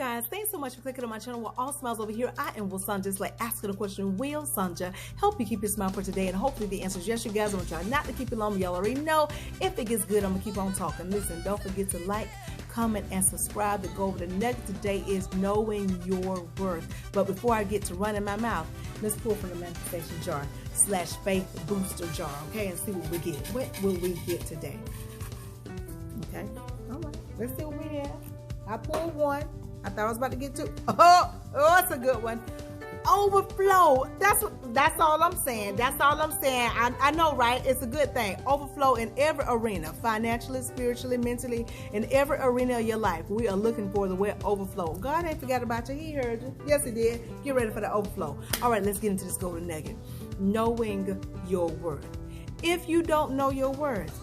guys, thanks so much for clicking on my channel. We're all smiles over here. I am Will Sanja. Like asking a question, will Sanja help you keep your smile for today? And hopefully the answer is yes, you guys. I'm gonna try not to keep it long, but y'all already know if it gets good, I'm gonna keep on talking. Listen, don't forget to like, comment, and subscribe. The goal of the nugget today is knowing your worth. But before I get to running my mouth, let's pull from the manifestation jar / faith booster jar, okay, and see what we get. What will we get today? Okay, all right, let's see what we have. I pulled one. I thought I was about to get two. Oh, it's a good one. Overflow. That's all I'm saying. That's all I'm saying. I know, right? It's a good thing. Overflow in every arena, financially, spiritually, mentally, in every arena of your life. We are looking for the word overflow. God ain't forgot about you. He heard you. Yes, he did. Get ready for the overflow. All right, let's get into this golden nugget. Knowing your worth. If you don't know your worth,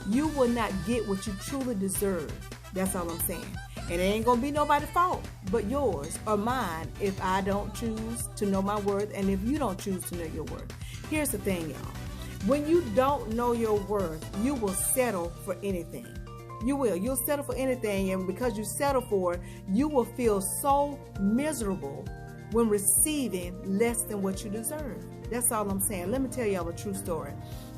you will not get what you truly deserve. That's all I'm saying. And it ain't gonna be nobody's fault but yours or mine if I don't choose to know my worth and if you don't choose to know your worth. Here's the thing, y'all. When you don't know your worth, you will settle for anything. You will. You'll settle for anything, and because you settle for it, you will feel so miserable when receiving less than what you deserve. That's all I'm saying. Let me tell y'all a true story.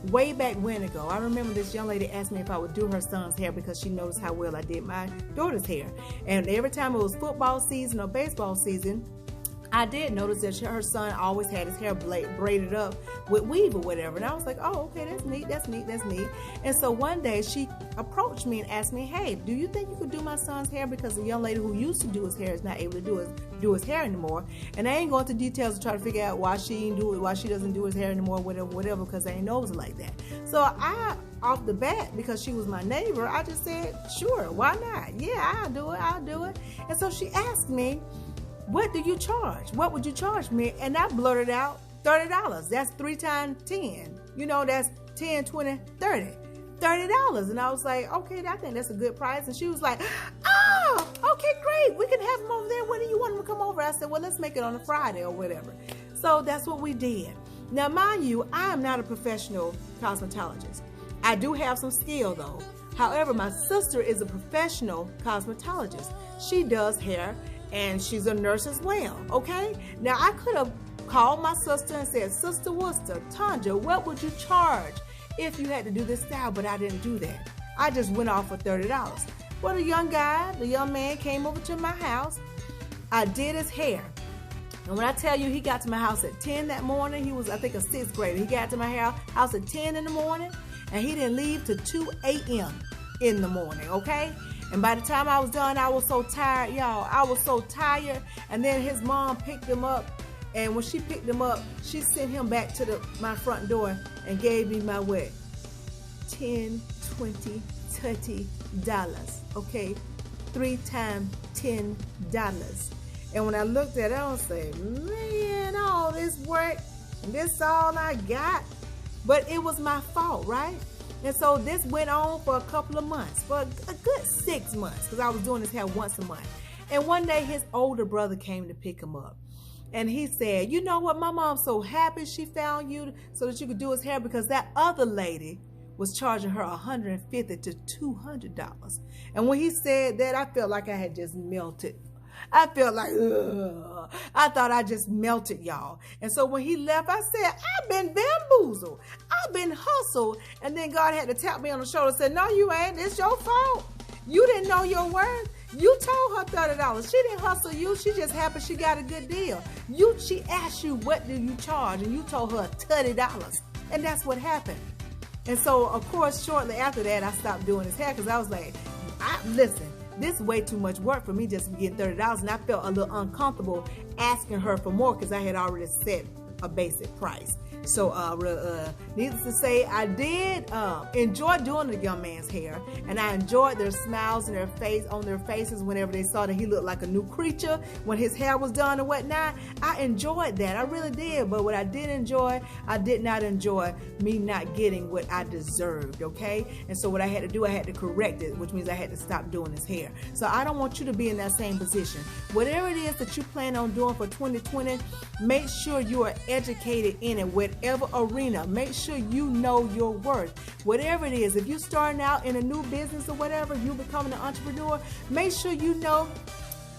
Way back when ago, I remember this young lady asked me if I would do her son's hair because she noticed how well I did my daughter's hair. And every time it was football season or baseball season, I did notice that her son always had his hair braided up with weave or whatever. And I was like, oh, okay, that's neat, that's neat, that's neat. And so one day she approached me and asked me, hey, do you think you could do my son's hair? Because the young lady who used to do his hair is not able to do his hair anymore. And I ain't going into details to try to figure out why she doesn't do his hair anymore, whatever, because I ain't know it was like that. So I, off the bat, because she was my neighbor, I just said, sure, why not? Yeah, I'll do it. And so she asked me, what do you charge? What would you charge me? And I blurted out $30. That's 3 times 10. You know, that's 10, 20, 30. $30. And I was like, okay, I think that's a good price. And she was like, oh, okay, great. We can have them over there. When do you want them to come over? I said, well, let's make it on a Friday or whatever. So that's what we did. Now, mind you, I am not a professional cosmetologist. I do have some skill, though. However, my sister is a professional cosmetologist. She does hair, and she's a nurse as well, okay? Now, I could have called my sister and said, Sister Worcester, Tanja, what would you charge if you had to do this style? But I didn't do that. I just went off for $30. Well, the young man came over to my house. I did his hair. And when I tell you he got to my house at 10 that morning, he was, I think, a 6th grader. He got to my house at 10 in the morning, and he didn't leave till 2 a.m. in the morning, okay? And by the time I was done, I was so tired, y'all. I was so tired. And then his mom picked him up. And when she picked him up, she sent him back to my front door and gave me my what? $10, $20, $30. Okay? 3 times $10. And when I looked at it, I was like, man, all this work, and this all I got. But it was my fault, right? And so this went on for a couple of months, for a good 6 months, because I was doing his hair once a month. And one day his older brother came to pick him up. And he said, you know what, my mom's so happy she found you so that you could do his hair, because that other lady was charging her $150 to $200. And when he said that, I felt like I had just melted. I felt like, ugh. I thought I just melted, y'all. And so when he left, I said, I've been bamboozled. I've been hustled. And then God had to tap me on the shoulder and say, no, you ain't. It's your fault. You didn't know your worth. You told her $30. She didn't hustle you. She just happy she got a good deal. She asked you, what do you charge? And you told her $30. And that's what happened. And so, of course, shortly after that, I stopped doing his hair because I was like, listen, this is way too much work for me just to get $30. And I felt a little uncomfortable asking her for more because I had already set a basic price. So needless to say, I did enjoy doing the young man's hair, and I enjoyed their smiles and on their faces whenever they saw that he looked like a new creature when his hair was done and whatnot. I enjoyed that. I really did. But what I did enjoy, I did not enjoy me not getting what I deserved, okay? And so what I had to do, I had to correct it, which means I had to stop doing his hair. So I don't want you to be in that same position. Whatever it is that you plan on doing for 2020, make sure you are educated in it. Whatever arena, make sure you know your worth. Whatever it is, if you're starting out in a new business or whatever, you becoming an entrepreneur, make sure you know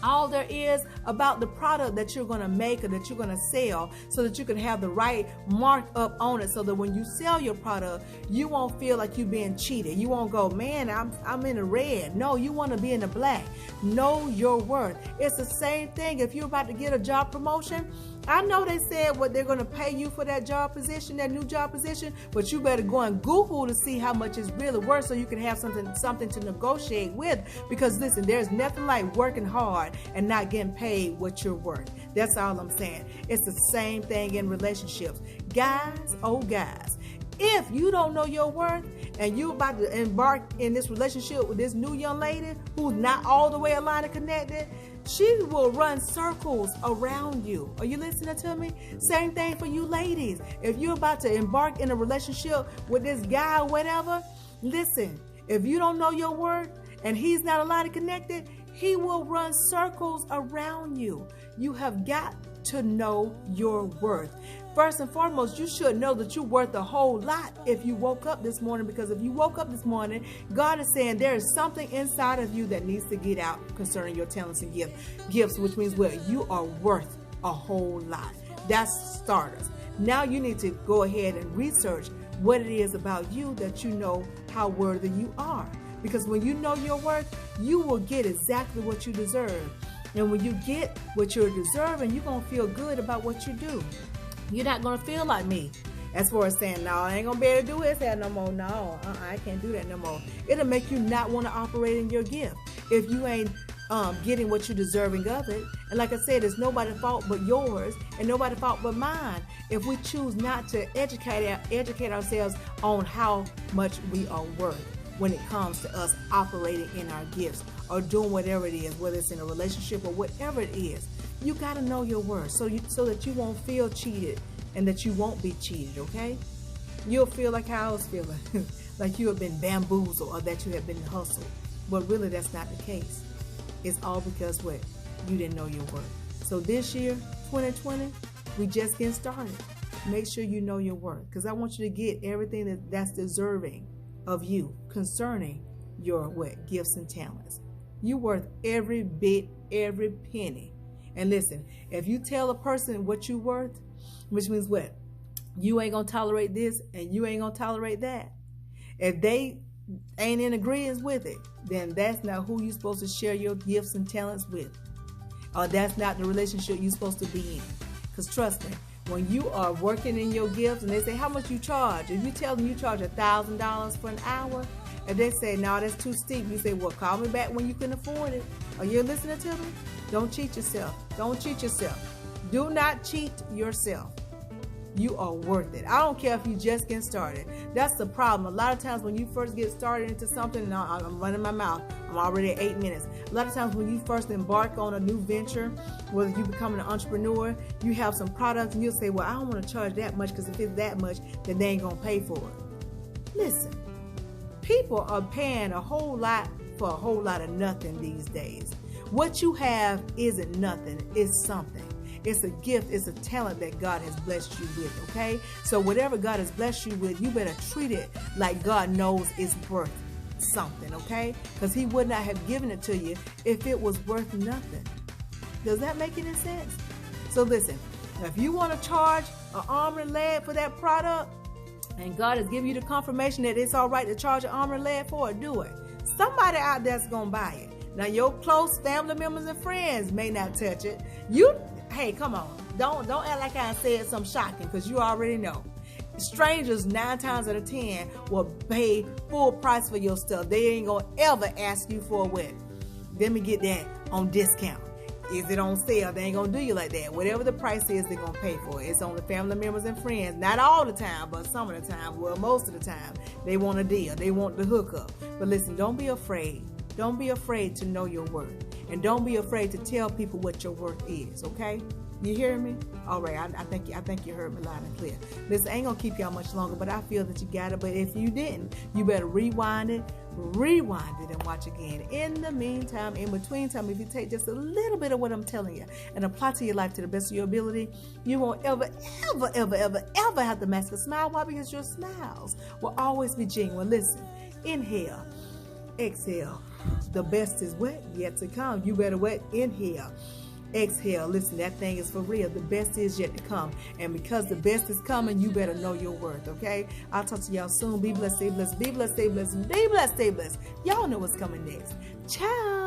all there is about the product that you're going to make or that you're going to sell, so that you can have the right markup on it, so that when you sell your product, you won't feel like you're being cheated. You won't go, man, I'm in the red. No, you want to be in the black. Know your worth. It's the same thing if you're about to get a job promotion. I know they said what they're going to pay you for that job position, that new job position, but you better go and Google to see how much it's really worth, so you can have something to negotiate with. Because listen, there's nothing like working hard and not getting paid what you're worth. That's all I'm saying. It's the same thing in relationships. Guys, oh guys, if you don't know your worth and you're about to embark in this relationship with this new young lady who's not all the way aligned and connected, she will run circles around you. Are you listening to me? Same thing for you ladies. If you're about to embark in a relationship with this guy or whatever, listen, if you don't know your worth and he's not aligned and connected, he will run circles around you. You have got to know your worth. First and foremost, you should know that you're worth a whole lot if you woke up this morning, because if you woke up this morning, God is saying there is something inside of you that needs to get out concerning your talents and gifts, which means what? You are worth a whole lot. That's starters. Now you need to go ahead and research what it is about you that you know how worthy you are. Because when you know your worth, you will get exactly what you deserve. And when you get what you're deserving, you're going to feel good about what you do. You're not going to feel like me as far as saying, no, I ain't going to be able to do this no more. No, I can't do that no more. It'll make you not want to operate in your gift if you ain't getting what you're deserving of it. And like I said, it's nobody's fault but yours and nobody's fault but mine if we choose not to educate ourselves on how much we are worth when it comes to us operating in our gifts or doing whatever it is, whether it's in a relationship or whatever it is. You got to know your worth so that you won't feel cheated and that you won't be cheated, okay? You'll feel like how I was feeling, like you have been bamboozled or that you have been hustled. But really, that's not the case. It's all because what? You didn't know your worth. So this year, 2020, we just getting started. Make sure you know your worth, because I want you to get everything that's deserving of you concerning your what? Gifts and talents. You're worth every bit, every penny. And listen, if you tell a person what you're worth, which means what? You ain't going to tolerate this and you ain't going to tolerate that. If they ain't in agreement with it, then that's not who you're supposed to share your gifts and talents with. Or that's not the relationship you're supposed to be in. Because trust me, when you are working in your gifts and they say, how much you charge? If you tell them you charge $1,000 for an hour, and they say, no, that's too steep, you say, well, call me back when you can afford it. Are you listening to me? Don't cheat yourself. Don't cheat yourself. Do not cheat yourself. You are worth it. I don't care if you just get started. That's the problem. A lot of times when you first get started into something, and I'm running my mouth, I'm already at 8 minutes. A lot of times when you first embark on a new venture, whether you become an entrepreneur, you have some products and you'll say, well, I don't want to charge that much because if it's that much, then they ain't going to pay for it. Listen, people are paying a whole lot for a whole lot of nothing these days. What you have isn't nothing, it's something. It's a gift, it's a talent that God has blessed you with, okay? So whatever God has blessed you with, you better treat it like God knows it's worth something, okay? Because he would not have given it to you if it was worth nothing. Does that make any sense? So listen, if you want to charge an arm and leg for that product, and God has given you the confirmation that it's all right to charge an arm and leg for it, do it. Somebody out there's going to buy it. Now, your close family members and friends may not touch it. Hey, come on. Don't act like I said something shocking, because you already know. Strangers 9 times out of 10 will pay full price for your stuff. They ain't going to ever ask you for a what. Let me get that on discount. Is it on sale? They ain't going to do you like that. Whatever the price is, they're going to pay for it. It's on the family members and friends. Not all the time, but some of the time. Well, most of the time. They want a deal. They want the hookup. But listen, don't be afraid. Don't be afraid to know your worth. And don't be afraid to tell people what your worth is, okay? You hear me? All right, I think you heard me loud and clear. Listen, I ain't going to keep y'all much longer, but I feel that you got it. But if you didn't, you better rewind it, and watch again. In the meantime, in between time, if you take just a little bit of what I'm telling you and apply to your life to the best of your ability, you won't ever have to mask a smile. Why? Because your smiles will always be genuine. Listen, inhale, exhale. The best is what? Yet to come. You better what? Inhale. Exhale. Listen, that thing is for real. The best is yet to come. And because the best is coming, you better know your worth, okay? I'll talk to y'all soon. Be blessed, stay blessed, be blessed, stay blessed, be blessed, stay blessed. Y'all know what's coming next. Ciao.